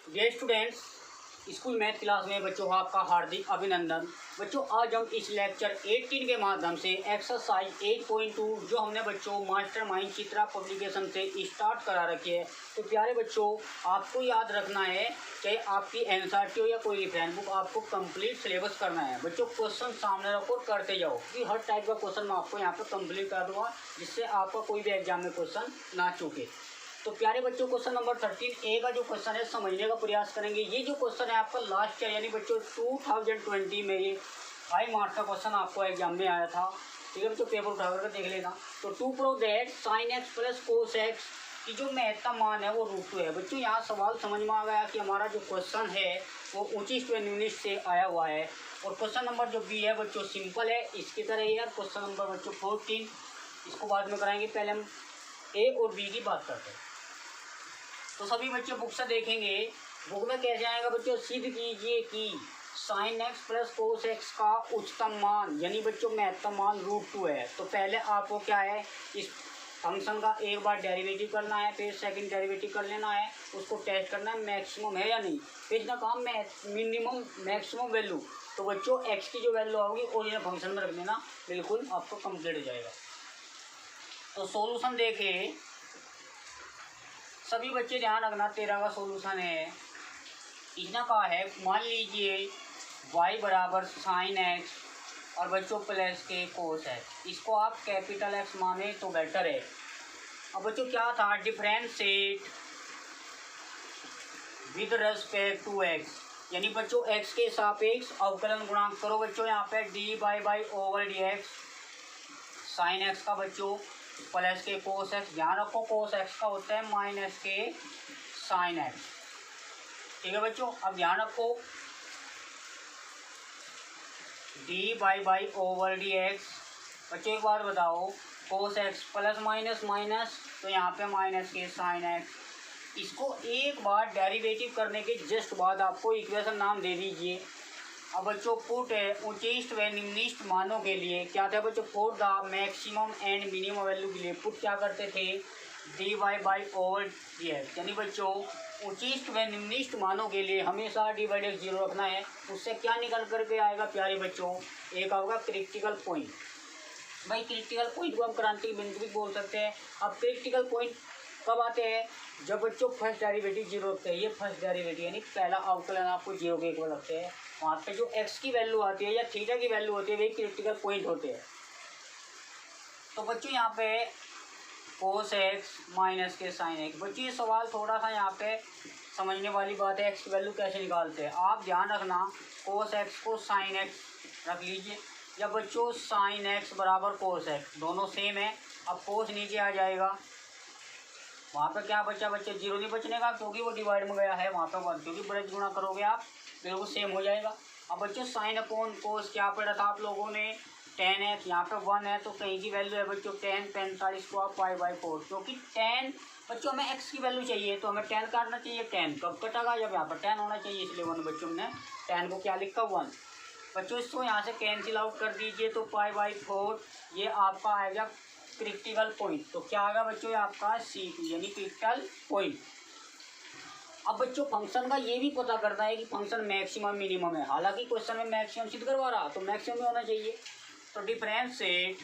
Dear students, school math class में बच्चों आपका हार्दिक अभिनंदन। बच्चों आज हम इस लेक्चर 18 के माध्यम से एक्सरसाइज 8.2 जो हमने बच्चों मास्टरमाइंड चित्रा पब्लिकेशन से स्टार्ट करा रखी है। तो प्यारे बच्चों, आपको याद रखना है कि आपकी एनसीईआरटी हो या कोई रेफरेंस बुक, आपको कंप्लीट सिलेबस करना है। बच्चों क्वेश्चन सामने रखो, करते जाओ कि हर टाइप का क्वेश्चन मैं आपको यहाँ पर कंप्लीट कर दूँगा, जिससे आपका कोई भी एग्जाम में क्वेश्चन ना चूके। तो प्यारे बच्चों क्वेश्चन नंबर 13A का जो क्वेश्चन है समझने का प्रयास करेंगे। ये जो क्वेश्चन है आपका लास्ट ईयर यानी बच्चों 2020 में ये 5 मार्क्स का क्वेश्चन आपको एग्जाम में आया था। ठीक है बच्चों, पेपर उठा करके देख लेना। तो to prove that sine x plus cos x की जो महत्तम मान है वो √2 है। बच्चों यहाँ सवाल समझ में आ गया कि हमारा जो क्वेश्चन है वो उचिष्ट व निम्निष्ट से आया हुआ है। और क्वेश्चन नंबर जो बी है बच्चों सिंपल है, इसकी तरह ही है। क्वेश्चन नंबर बच्चों 14 इसको बाद में कराएंगे, पहले हम ए और बी की बात करते हैं। तो सभी बच्चे बुक से देखेंगे, बुक में कैसे आएगा बच्चों, सिद्ध कीजिए कि sign x plus cos x का उच्चतम मान यानी बच्चों महत्तम मान √2 है। तो पहले आपको क्या है, इस फंक्शन का एक बार डेरिवेटिव करना है, फिर सेकंड डेरिवेटिव कर लेना है, उसको टेस्ट करना है मैक्सिमम है या नहीं। फिर इतना काम मिनिमम मैक्सिमम वैल्यू। तो बच्चों एक्स की जो वैल्यू होगी और ये फंक्शन में रख देना, बिल्कुल आपको कंप्लीट हो जाएगा। तो सॉल्यूशन देखिए सभी बच्चे, ध्यान रखना 13 का सॉल्यूशन है। इतना का है, मान लीजिए y बराबर साइन एक्स और बच्चों प्लस के कोस एक्स, इसको आप कैपिटल एक्स माने तो बेटर है। अब बच्चों क्या था, differentiate with respect to x यानी बच्चों एक्स के सापेक्ष अवकलन गुणांक करो। बच्चों यहाँ पे dy//dx साइन एक्स का बच्चों प्लस के कोस एक्स, ध्यान रखो कोस एक्स का होता है माइनस के साइन एक्स। ठीक है बच्चों, अब ध्यान रखो dy//dx। बच्चों एक बार बताओ, cos x plus minus minus तो यहाँ पे माइनस के साइन एक्स। इसको एक बार डेरिवेटिव करने के जस्ट बाद आपको इक्वेशन नाम दे दीजिए। अब बच्चों पुट है उचिष्ट व निम्निष्ट मानों के लिए क्या था बच्चों, for the maximum and minimum value के लिए पुट क्या करते थे, dy//dx यानी बच्चों उचिष्ट व निम्निष्ट मानों के लिए हमेशा d/0 रखना है। उससे क्या निकल करके आएगा प्यारे बच्चों, एक आएगा क्रिटिकल पॉइंट। भाई क्रिटिकल पॉइंट को हम क्रांति बिंदु भी बोल सकते हैं। अब क्रिटिकल पॉइंट कब आते हैं, जब बच्चों फर्स्ट डेरिवेटिव 0 रखते हैं। ये फर्स्ट डेरिवेटिव यानी पहला अवकलन आपको 0 के इक्वल रखते हैं। वहाँ पे जो x की वैल्यू आती है या थीटा की वैल्यू होती है वही क्रिटिकल पॉइंट होते हैं। तो बच्चों यहाँ पे कोस एक्स माइनस के साइन एक्स। बच्चों ये सवाल थोड़ा सा यहाँ पे समझने वाली बात है, x की वैल्यू कैसे निकालते हैं। आप ध्यान रखना कोस एक्स को साइन एक्स रख लीजिए, या बच्चों साइन एक्स बराबर कोस एक्स दोनों सेम है। अब कोस नीचे आ जाएगा, वहाँ पे क्या बच्चा बच्चे 0 नहीं बचने का क्योंकि वो डिवाइड में गया है, वहाँ पे 1 क्योंकि ब्रज गुणा करोगे आप बिल्कुल सेम हो जाएगा। अब बच्चों साइन अपॉन कोस क्या पढ़ा था आप लोगों ने, tan है, यहाँ पे 1 है तो कहीं की वैल्यू है बच्चों tan 45 को आप π/4, क्योंकि tan बच्चों हमें x की वैल्यु चाहिए तो हमें tan काटना चाहिए। tan कब कटेगा, जब यहाँ पर tan होना चाहिए, इसलिए 1 बच्चों ने tan को क्या लिखा 1। बच्चों इसको यहाँ से कैंसिल आउट कर दीजिए तो π/4 ये आपका आएगा क्रिटिकल पॉइंट। तो क्या आएगा बच्चों आपका C2 यानी क्रिटिकल पॉइंट। अब बच्चों फंक्शन का ये भी पता करता है कि फंक्शन मैक्सिमम मिनिमम है, हालांकि क्वेश्चन में मैक्सिमम सिद्ध करवा रहा तो मैक्सिमम में होना चाहिए। तो differentiate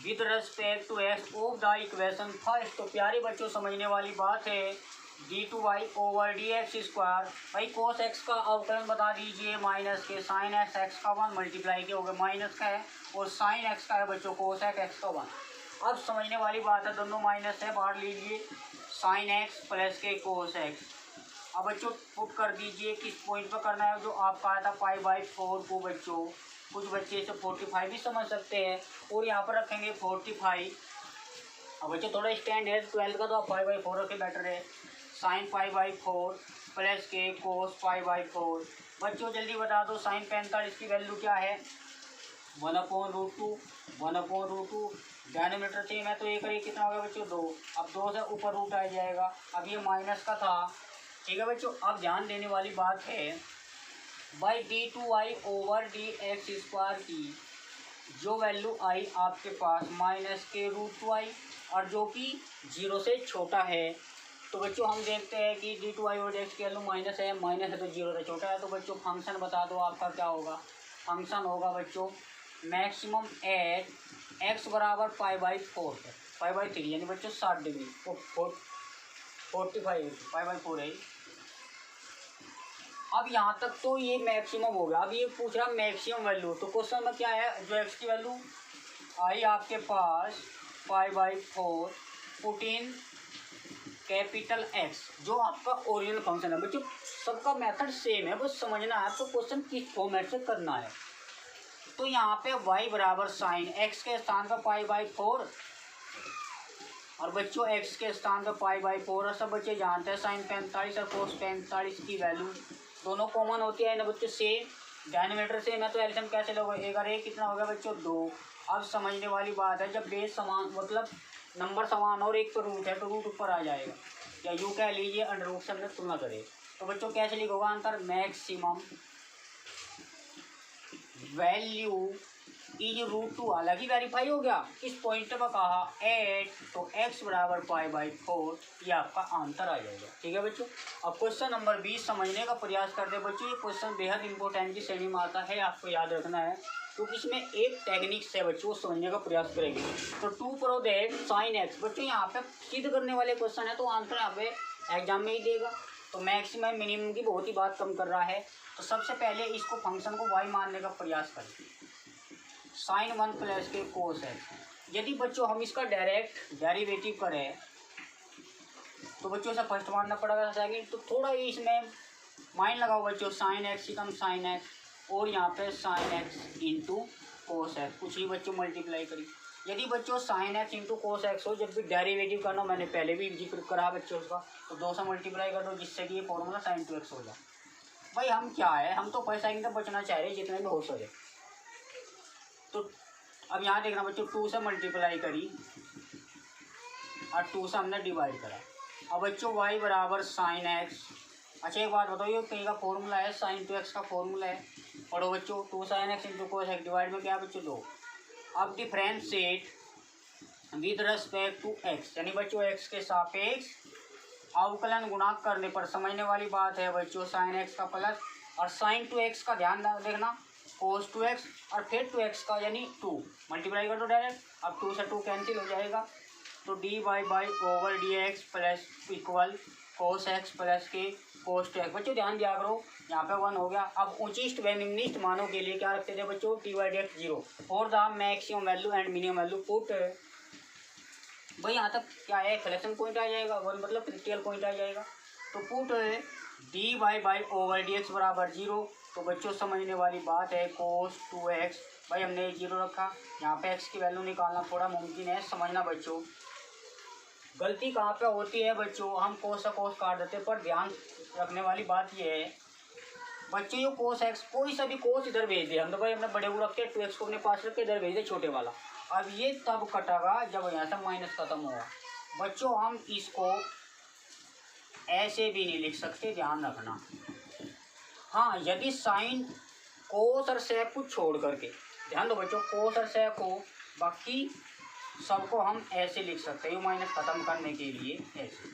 with respect to x of the equation first. तो प्यारे बच्चों समझने वाली बात है d2y/dx स्क्वायर। भाई कोस एक्स का अवकलन बता दीजिए माइनस के साइन एक्स, एक्स का 1 मल्टीप्लाई के हो गया माइनस का है, और साइन एक्स का है बच्चों कोस एक्स का 1। अब समझने वाली बात है, दोनों माइनस है बाहर लीजिए, साइन एक्स प्लस के कोस एक्स। अब बच्चों पुट कर दीजिए, किस पॉइंट पर करना है, जो आपका आया था π/4 को बच्चों कुछ बच्चे इसे 45 भी समझ सकते हैं, और यहाँ पर रखेंगे 45। अब बच्चों थोड़ा स्टैंड है 12 का तो आप π/4 रखें बेटर है। साइन π/4 प्लस के कोस π/4। बच्चों जल्दी बता दो साइन 45 की वैल्यू क्या है, 1/√2 1/√2। डिनोमिनेटर सेम है तो एक और कितना हो गया बच्चों 2। अब 2 से ऊपर रूट आ जाएगा, अब ये माइनस का था। ठीक है बच्चों, अब ध्यान देने वाली बात है बाई d2y/dx स्क्वायर की जो वैल्यू आई आपके पास माइनस के √2i और जो कि 0 से छोटा है। तो बच्चों हम देखते हैं कि डी टू वाई और एक्स की वैल्यू माइनस है तो जीरो से छोटा है। तो बच्चों फंक्शन बता दो आपका क्या होगा। फंक्शन होगा बच्चों मैक्सिमम एट एक्स बराबर पाई/4 है, पाई/3 यानी बच्चों 60 डिग्री, तो 45 पाई/4 है। अब यहाँ तक तो ये मैक्सिमम हो गया। अब ये पूछ रहा मैक्सिमम वैल्यू, तो क्वेश्चन में क्या है, जो एक्स की वैल्यू आई आपके पास पाई/4 पुट इन कैपिटल एक्स, जो आपका ओरिजिनल फंक्शन है। बच्चों सबका मेथड सेम है, बस समझना है आपको क्वेश्चन किस फॉर्मेट से करना है। तो यहाँ पे y बराबर साइन एक्स के स्थान पर पाई/4 और बच्चों x के स्थान पर पाई/4 और सब बच्चे जानते हैं साइन 45 और कोस 45 की वैल्यू दोनों कॉमन होती है ना बच्चों। सेम डायनेमीटर सेम है तो एलसीएम कैसे लोगे, एक और एक कितना हो गया बच्चों 2। अब समझने वाली बात है, जब बेस समान मतलब नंबर समान और एक तो रूट है तो रूट ऊपर आ जाएगा, या यूँ कह लीजिए अंडर रूट से हमने तुलना करें। तो बच्चों कैसे लिखोगा आंसर, मैक्सिमम वैल्यू इज √2 हालांकि वेरीफाई हो गया। इस पॉइंट पर कहा एट तो x बराबर पाई/4, ये आपका आंसर आ जाएगा। ठीक है बच्चों। अब क्वेश्चन नंबर 20 समझने का प्रयास करते हैं बच्चों। ये क्वेश्चन बेहद इंपॉर्टेंट की श्रेणी में आता है, आपको याद रखना है क्योंकि इसमें एक टेक्निक से बच्चों समझने का प्रयास करेंगे। तो to prove that sine x, बच्चों यहाँ पे सिद्ध करने वाले क्वेश्चन है तो आंसर यहाँ पे एग्जाम में ही देगा। तो मैक्सिमम मिनिमम की बहुत ही बात कम कर रहा है। तो सबसे पहले इसको फंक्शन को y मानने का प्रयास करें, साइन 1 प्लस के कोस है। यदि बच्चों हम इसका डायरेक्ट डेरिवेटिव करें तो बच्चों से फर्स्ट मानना पड़ेगा सेकंड, तो थोड़ा ही इसमें माइंड लगाओ बच्चों, साइन एक्स कम साइन एक्स और यहाँ पे sine x into cos x, कुछ ही बच्चों मल्टीप्लाई करी। यदि बच्चों sine x into cos x हो, जब भी डेरिवेटिव करना, मैंने पहले भी जिक्र करा बच्चों उसका, तो 2 से मल्टीप्लाई कर दो जिससे कि ये फॉर्मूला साइन 2x हो जाए। भाई हम क्या है, हम तो पैसा ही तो बचना चाह रहे हैं जितने में हो सके। तो अब यहाँ देखना बच्चों 2 से मल्टीप्लाई करी और 2 से हमने डिवाइड करा। अब बच्चों y बराबर साइन एक्स। अच्छा एक बात बताओ, ये कहीं का फॉर्मूला है, साइन 2x का फॉर्मूला है। पढ़ो बच्चों 2 sin x into cos x divide में क्या बच्चों 2। अब differentiate with respect to x, यानी बच्चों x के सापेक्ष अवकलन गुणा करने पर समझने वाली बात है बच्चों, साइन एक्स का प्लस और साइन 2x का ध्यान देखना कोस 2x और फिर 2x का यानी 2 मल्टीप्लाई कर दो डायरेक्ट। अब 2 से 2 कैंसिल हो जाएगा तो dy/dx plus equal cos x plus के कोस 2x। बच्चों ध्यान दिया करो, यहाँ पे 1 हो गया। अब ऊंचिष्ट व निम्निष्ठ मानों के लिए क्या रखते थे बच्चों, t/dx 0 और the maximum value and minimum value put. भाई यहाँ तक क्या है, कलेक्शन पॉइंट आ जाएगा, 1 मतलब क्रिटिकल पॉइंट आ जाएगा। तो पुट dy/dx बराबर 0। तो बच्चों समझने वाली बात है कोस 2x, भाई हमने 0 रखा, यहाँ पे x की वैल्यू निकालना थोड़ा मुमकिन है। समझना बच्चों गलती कहाँ पे होती है बच्चों, हम कोस से कोस काट देते हैं, पर ध्यान रखने वाली बात ये है बच्चों, ये कोस एक्स कोई सा भी कोस इधर भेज दे हम तो भाई अपने बड़े को रखते हैं, 2x को अपने पास रख के इधर भेज दे छोटे वाला। अब ये तब कटेगा जब यहाँ से माइनस खत्म होगा। बच्चों हम इसको ऐसे भी नहीं लिख सकते, ध्यान रखना। हाँ यदि साइन कोस और सेक को छोड़ करके, ध्यान दो बच्चों, कोस और सेक को, बाकी सबको हम ऐसे लिख सकते हैं, माइनस खत्म करने के लिए ऐसे,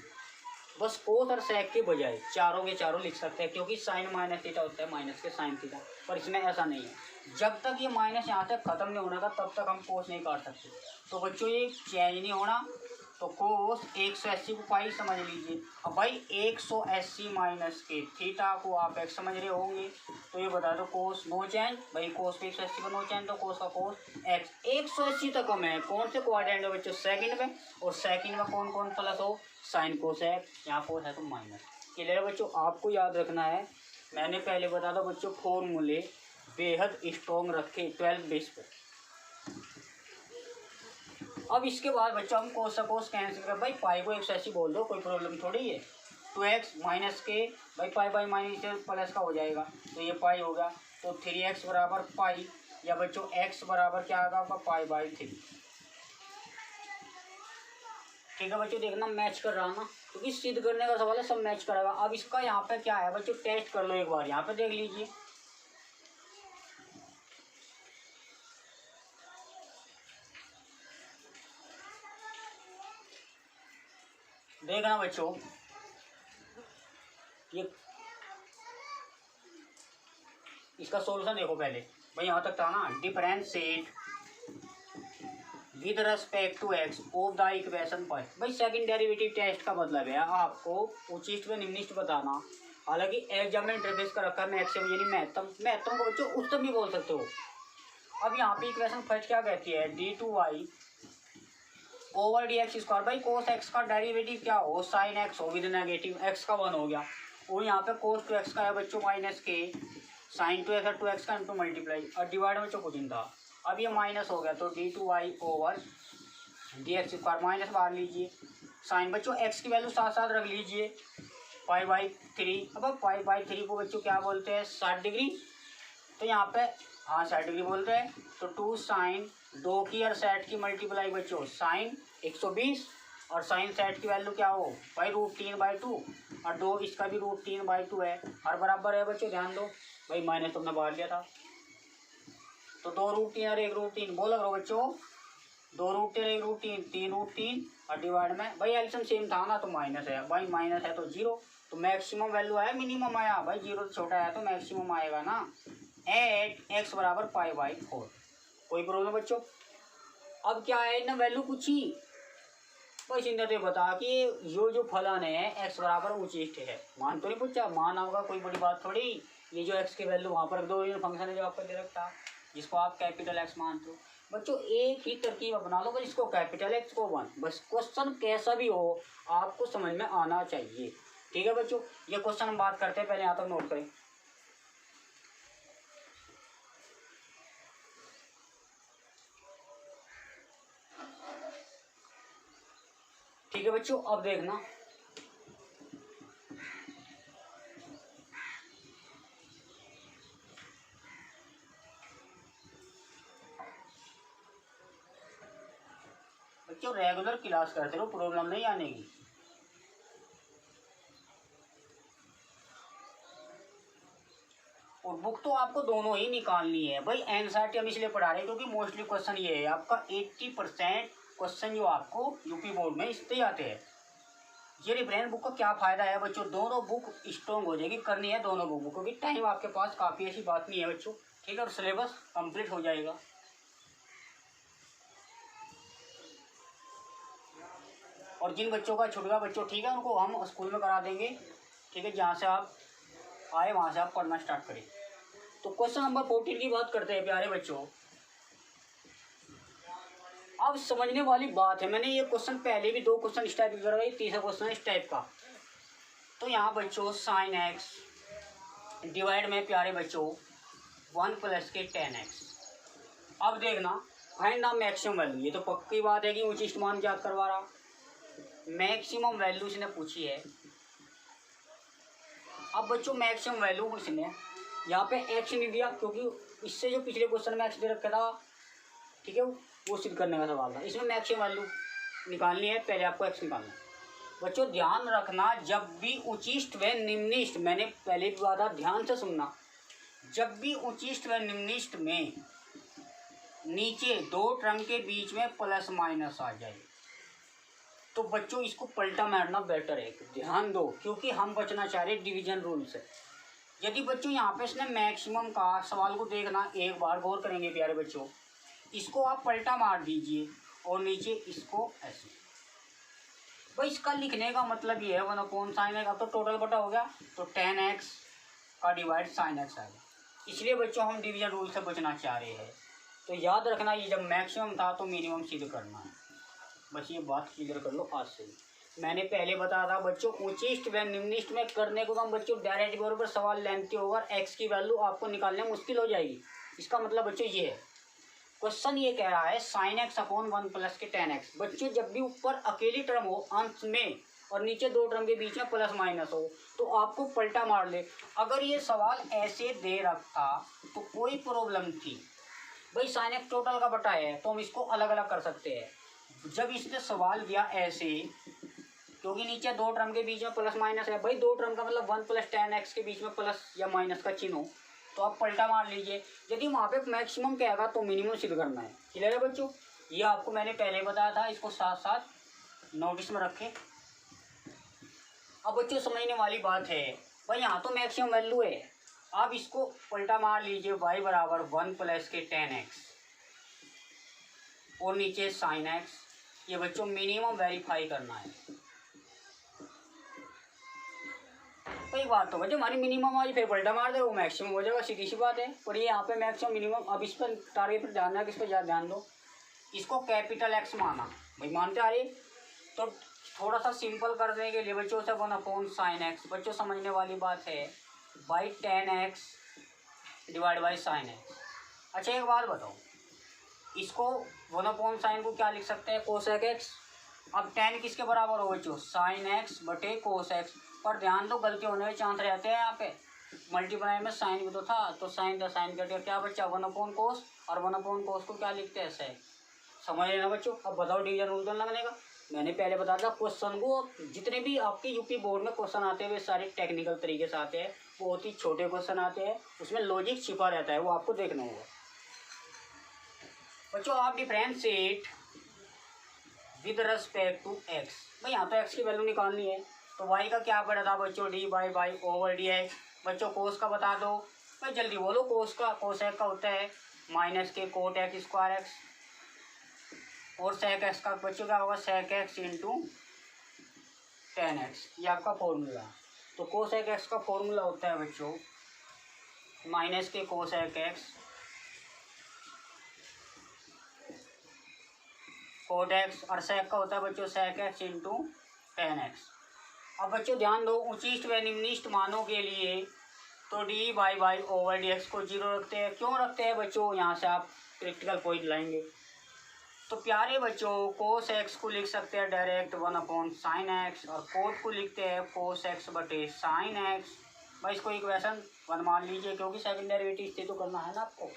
बस कोस और सेक के बजाय चारों के चारों लिख सकते हैं, क्योंकि साइन माइनस थीटा होता है माइनस के साइन थीटा, पर इसमें ऐसा नहीं है। जब तक ये माइनस यहाँ तक खत्म नहीं होना था तब तक हम कोस नहीं काट सकते। तो बच्चों ये चेंज नहीं होना, तो कोस 180 को पाई समझ लीजिए। अब भाई 180 माइनस के थीटा को आप x समझ रहे होंगे, तो ये बता दो कोस नो चेंज, भाई कोस पे 180 पर नो चेंज, तो कोस का कोस x 180 तक हम है कौन से क्वाड्रेंट में बच्चों, सेकंड में, और सेकंड में कौन कौन प्लस हो, साइन कोस है, यहाँ कोस है तो माइनस। क्लियर बच्चों, आपको याद रखना है, मैंने पहले बता दो बच्चों फॉर्मूले बेहद स्ट्रॉन्ग रखे 12 बेस पर। अब इसके बाद बच्चों हम कोस से कोस कैंसिल कर, भाई पाई को 180 बोल दो, कोई प्रॉब्लम थोड़ी है। 2x माइनस के, भाई पाई माइनस प्लस का हो जाएगा, तो ये पाई होगा, तो 3x बराबर पाई, या बच्चों x बराबर क्या आएगा आपका पाई/3। ठीक है बच्चों, देखना मैच कर रहा ना, क्योंकि सिद्ध करने का सवाल है, सब मैच करेगा। अब इसका यहाँ पे क्या है बच्चों, टेस्ट कर लो एक बार, यहाँ पे देख लीजिए। देखना बच्चों ये इसका सॉल्यूशन देखो पहले भाई, यहाँ तक था ना, differentiate with respect to x of the equation पर। भाई सेकंड डेरिवेटिव टेस्ट का मतलब है आपको उचिष्ट व निम्निष्ट बताना। हालांकि एग्जाम में इंटरफेस कर रखा है मैक्सिमम यानी महत्तम को बच्चों उच्चतम भी बोल सकते हो। अब यहाँ पे इक्वेशन फर्स्ट क्या कहती है, d2y over D x square. भाई कोस एक्स का डेरिवेटिव क्या हो, साइन एक्स हो विद नेगेटिव एक्स का 1 हो गया, और यहाँ पे कोस टू एक्स का है बच्चों माइनस के, साइन टू एक्स और टू एक्स का इंटू मल्टीप्लाई, और डिवाइड बच्चों कुछ नहीं था। अब ये माइनस हो गया तो d2y over D x square minus बाहर लीजिए, साइन बच्चों एक्स की वैल्यू साथ साथ रख लीजिए, π/3। अब π/3 को बच्चों क्या बोलते हैं, 60 डिग्री। तो यहाँ पे हाँ 60 डिग्री बोलते हैं। तो 2 साइन 2 की और सेट की मल्टीप्लाई बच्चों साइन 120, और साइन सेट की वैल्यू क्या हो भाई √3/2, और 2 इसका भी √3/2 है, और बराबर है बच्चों, ध्यान दो भाई माइनस तुमने बाहर लिया था। तो 2 √3 और 1 √3 बोल रहा बच्चों, 2 √3 1 √3 3 √3, और डिवाइड में भाई एल्सियम सेम था ना तो माइनस है, भाई माइनस है तो 0, तो मैक्सिमम वैल्यू आया मिनिमम आया, भाई 0 से छोटा आया तो मैक्सिमम आएगा ना, एट एक्स बराबर π/4। कोई प्रॉब्लम बच्चों। अब क्या है ना, वैल्यू पूछी बस इन्हें तो बता कि जो फलन है एक्स बराबर उचिष्ट है, मान तो नहीं पूछा, मान होगा कोई बड़ी बात थोड़ी। ये जो एक्स की वैल्यू वहाँ पर रख दो, ये फंक्शन है जो आपको दे रखता जिसको आप कैपिटल एक्स मानते हो बच्चों, एक ही तरकीब बना लो, बस इसको कैपिटल एक्स को 1, बस क्वेश्चन कैसा भी हो आपको समझ में आना चाहिए। ठीक है बच्चों, ये क्वेश्चन हम बात करते हैं, पहले यहाँ तक नोट करें। ठीक है बच्चों, अब देखना बच्चों, रेगुलर क्लास करते रहो, प्रॉब्लम नहीं आने की। और बुक तो आपको दोनों ही निकालनी है भाई, एनसीईआरटी हम इसलिए पढ़ा रहे हैं क्योंकि मोस्टली क्वेश्चन ये है आपका 80% क्वेश्चन जो आपको यूपी बोर्ड में इससे ही आते हैं। ये रिफरेंस बुक का क्या फ़ायदा है बच्चों, दोनों बुक स्ट्रॉन्ग हो जाएगी, करनी है दोनों बुक, क्योंकि टाइम आपके पास काफ़ी, ऐसी बात नहीं है बच्चों। ठीक है, और सिलेबस कंप्लीट हो जाएगा। और जिन बच्चों का छूट गया बच्चों, ठीक है, उनको हम स्कूल में करा देंगे। ठीक है, जहाँ से आप आए वहाँ से आप पढ़ना स्टार्ट करें। तो क्वेश्चन नंबर 14 की बात करते हैं प्यारे बच्चों। अब समझने वाली बात है, मैंने ये क्वेश्चन पहले भी 2 क्वेश्चन इस टाइप के करवाए, तीसरा क्वेश्चन इस टाइप का। तो यहाँ बच्चों साइन एक्स डिवाइड में प्यारे बच्चों 1 + के tan x। अब देखना फाइंड द मैक्सिमम वैल्यू, ये तो पक्की बात है कि उचिष्ट मान ज्ञात करवा रहा। मैक्सिमम वैल्यू इसने पूछी है। अब बच्चों मैक्सिमम वैल्यू इसने यहाँ पे एक्स नहीं दिया, क्योंकि इससे जो पिछले क्वेश्चन में एक्स दे रखा था, ठीक है, वो सिद्ध करने का सवाल था। इसमें मैक्सिमम वैल्यू निकालनी है, पहले आपको एक्स निकालना है। बच्चों ध्यान रखना, जब भी उचिष्ट व निम्निष्ट, मैंने पहले भी कहा था, ध्यान से सुनना, जब भी उचिष्ट व निम्निष्ट में नीचे 2 टर्म के बीच में प्लस माइनस आ जाए तो बच्चों इसको पलटा मारना बेटर है, ध्यान दो, क्योंकि हम बचना चाह रहे डिवीजन रूल से। यदि बच्चों यहाँ पे इसने मैक्सिमम का सवाल को देखना, एक बार गौर करेंगे प्यारे बच्चों, इसको आप पलटा मार दीजिए और नीचे इसको ऐसे। भाई इसका लिखने का मतलब ये है 1/sin x, अब तो टोटल बटा हो गया, तो tan x का डिवाइड sin x आएगा। इसलिए बच्चों हम डिवीजन रूल से बचना चाह रहे हैं। तो याद रखना, ये जब मैक्सिमम था तो मिनिमम सिद्ध करना है, बस ये बात क्लियर कर लो आज से। मैंने पहले बताया था बच्चों, उचिष्ट व निम्निष्ट में करने को हम बच्चों डायरेक्ट बराबर सवाल लेंथी ओवर एक्स की वैल्यू आपको निकालने में मुश्किल हो जाएगी। इसका मतलब बच्चों ये है, क्वेश्चन ये कह रहा है sin x अपॉन 1 + के tan x। बच्चों जब भी ऊपर अकेली टर्म हो अंश में और नीचे 2 टर्म के बीच में प्लस माइनस हो तो आपको पलटा मार ले। अगर ये सवाल ऐसे दे रखता तो कोई प्रॉब्लम थी, भाई sin x टोटल का बटा है तो हम इसको अलग अलग कर सकते हैं। जब इसने सवाल दिया ऐसे, क्योंकि नीचे 2 टर्म के बीच में प्लस माइनस है, भाई 2 टर्म का मतलब 1 + tan x के बीच में प्लस या माइनस का चिन्ह हो तो आप पलटा मार लीजिए। यदि वहाँ पे मैक्सिमम कहेगा तो मिनिमम सिद्ध करना है। क्लियर है बच्चों, ये आपको मैंने पहले बताया था, इसको साथ साथ नोटिस में रखें। अब बच्चों समझने वाली बात है, भाई यहाँ तो मैक्सिमम वैल्यू है। आप इसको उल्टा मार लीजिए, y बराबर 1 प्लस के 10x और नीचे साइन x। ये बच्चों मिनिमम वेरीफाई करना है। कोई बात तो बच्चों हमारी मिनिमम आज फिर पलटा मार दे वो मैक्सिमम हो जाएगा, सीधी सी बात है। और ये यहाँ पे मैक्सिमम मिनिमम, अब इस पर टारगेट पर ध्यान रखना, किस पर ज़्यादा ध्यान दो। इसको कैपिटल एक्स माना, भाई मानते आ रही। तो थोड़ा सा सिंपल करने के लिए बच्चों से 1 साइन एक्स, बच्चों समझने वाली बात है, by 10x divide by sine x. अच्छा एक बात बताओ, इसको 1 साइन को क्या लिख सकते हैं, कोसेक एक्स। अब 10 किसके बराबर हो बच्चों, साइन एक्स बटे कोस एक्स। पर ध्यान दो गलती होने के चांस रहते हैं यहाँ पे, मल्टीप्लाई में साइन भी तो था, तो साइन साइन कट गया, क्या बच्चा 1 कोस, और 1 कोस को क्या लिखते हैं, सेक। समझ लेना बच्चों। अब बताओ डिवीजन रूल तो लगने का, मैंने पहले बताया था क्वेश्चन को, जितने भी आपके यूपी बोर्ड में क्वेश्चन आते हैं वे सारे टेक्निकल तरीके से आते हैं, बहुत ही छोटे क्वेश्चन आते हैं, उसमें लॉजिक छिपा रहता है, वो आपको देखना होगा बच्चों। आप differentiate with respect to x, भाई यहाँ तो एक्स की वैल्यू निकालनी है, तो वाई का क्या पड़ा था बच्चों, D by over D x. बच्चों कोस का बता दो, भाई जल्दी बोलो, कोस का, कोस एक्स का होता है माइनस के कोट एक्स स्क्वायर एक्स, और सेक एक्स का बच्चों क्या होगा, सेक एक्स इंटू 10x, ये आपका फॉर्मूला। तो कोसेक एक्स का फॉर्मूला होता है बच्चों माइनस के कोसेक एक्स कोट एक्स, और सेक का होता है बच्चों सेक एक्स इंटू 10x। अब बच्चों ध्यान दो, उचिष्ट व निम्निष्ट मानों के लिए तो D by over D x को 0 रखते हैं। क्यों रखते हैं बच्चों, यहाँ से आप प्रैक्टिकल पॉइंट लाएंगे। तो प्यारे बच्चों कोस एक्स को लिख सकते हैं डायरेक्ट 1 साइन एक्स, और कोट को लिखते हैं कोस एक्स बटे साइन एक्स। भाई इसको इक्वेशन 1 मान लीजिए, क्योंकि सेकंड डेरिवेटिव से तो करना है ना आपको।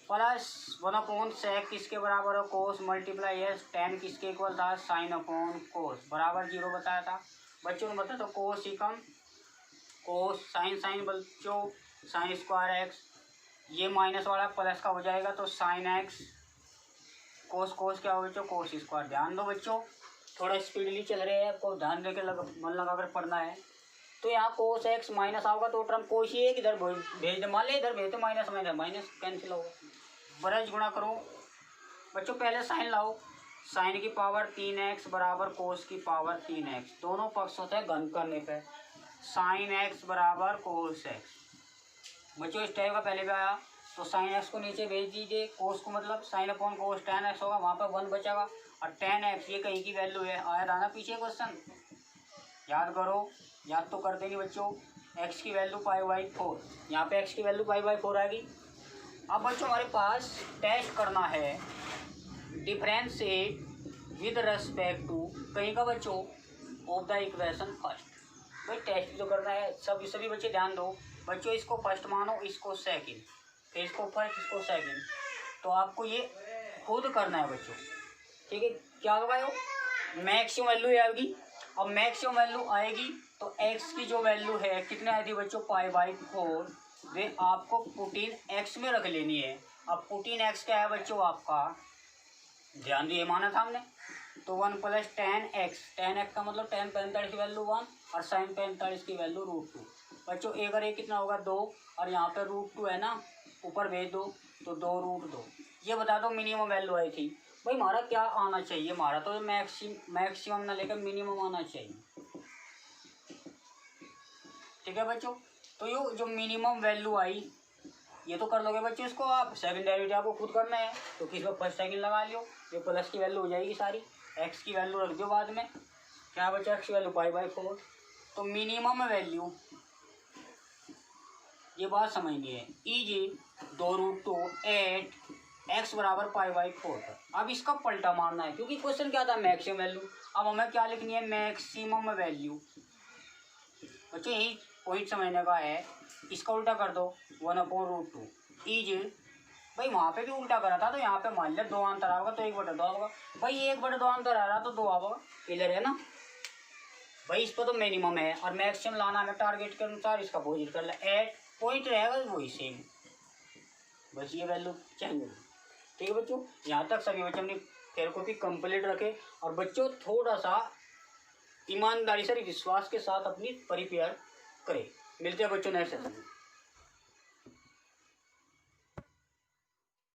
प्लस 1 सेक किसके बराबर हो, कोस मल्टीप्लाई एस, 10 किसके इक्वल था, साइन अपॉन कोस बराबर 0 बताया था बच्चों ने। बताया तो कोस ही कम कोस साइन साइन बच्चों साइन स्क्वायर एक्स, ये माइनस वाला प्लस का हो जाएगा तो साइन एक्स, कोस कोस क्या हो बच्चों, कोस स्क्वायर। ध्यान दो बच्चों, थोड़ा स्पीडली चल रहे हैं, आपको ध्यान देकर मन लगा कर पढ़ना है। तो यहाँ कोस एक्स माइनस आओगा तो टर्म कोस ही एक इधर भेज दे, मान ले इधर भेज दे, माइनस माइनस माइनस कैंसिल होगा, ब्रज गुणा करो बच्चों। पहले साइन लाओ, साइन की पावर 3x बराबर कोस की पावर 3x, दोनों पक्ष होते हैं घन करने पे, साइन एक्स बराबर कोस एक्स। बच्चों इस टाइप का पहले भी आया, तो साइन एक्स को नीचे भेज दीजिए, कोस को मतलब साइन अपॉन कोस 10x होगा, वहाँ पर 1 बचेगा, और 10x ये कहीं की वैल्यू है, आया था ना पीछे क्वेश्चन, याद करो, याद तो करते नहीं बच्चों। x की वैल्यू π/4, यहाँ पे x की वैल्यू π/4 आएगी। अब बच्चों हमारे पास टेस्ट करना है डिफरेंशिएट विद रिस्पेक्ट टू कहीं का बच्चों ऑफ द इक्वेशन फर्स्ट। भाई टेस्ट तो करना है, सभी बच्चे ध्यान दो बच्चों, इसको फर्स्ट मानो, इसको सेकंड, फिर इसको फर्स्ट, इसको सेकंड, तो आपको ये खुद करना है बच्चों, ठीक है। क्या होगा, मैक्सिमम वैल्यू आएगी। अब मैक्सिमम वैल्यू आएगी तो x की जो वैल्यू है कितने आई थी बच्चों, π/4, वे आपको पुटीन x में रख लेनी है। अब पुटीन x क्या है बच्चों आपका, ध्यान दिए माना था हमने, तो 1 + 10x, 10x का मतलब 10 45 की वैल्यू 1, और साइन 45 की वैल्यू √2। बच्चों एक और एक कितना होगा 2, और यहाँ पे √2 है ना, ऊपर भेज दो तो 2√2। ये बता दो मिनिमम वैल्यू आई थी। भाई हमारा क्या आना चाहिए, हमारा तो मैक्सिमम ना लेकर मिनिमम आना चाहिए, ठीक है बच्चों। तो ये जो मिनिमम वैल्यू आई ये तो कर लोगे बच्चों, इसको आप सेकंड डेरिवेटिव आपको खुद करना है, तो किस पर फर्स्ट सेकंड लगा लियो, ये प्लस की वैल्यू हो जाएगी सारी, एक्स की वैल्यू रख दो बाद में, क्या बच्चा एक्स की वैल्यू π/4। तो मिनिमम वैल्यू, ये बात समझनी है, इज 2√2 एट एक्स बराबर π/4 पर। अब इसका पलटा मारना है, क्योंकि क्वेश्चन क्या था मैक्सिमम वैल्यू। अब हमें क्या लिखनी है, मैक्सिमम वैल्यू। बच्चों यही पॉइंट समझने का है, इसका उल्टा कर दो 1/√2 इज, भाई वहाँ पे भी उल्टा करा था तो यहाँ पे मान लिया 2 अंतर आएगा तो 1/2 होगा। भाई 1/2 अंतर आ रहा तो 2 आएगा, क्लियर है ना भाई। इस पर तो मिनिमम है और मैक्सिमम लाना है टारगेट के अनुसार, इसका अपोजिट कर ले, एट पॉइंट रहेगा वही सेम, बस ये वैल्यू चेंज होगी, ठीक है बच्चों। यहाँ तक सभी बच्चों अपनी फेयर कॉपी कंप्लीट रखे, और बच्चों थोड़ा सा ईमानदारी से विश्वास के साथ अपनी प्रिपेयर करें। मिलते हैं बच्चों नेक्स्ट सेशन में।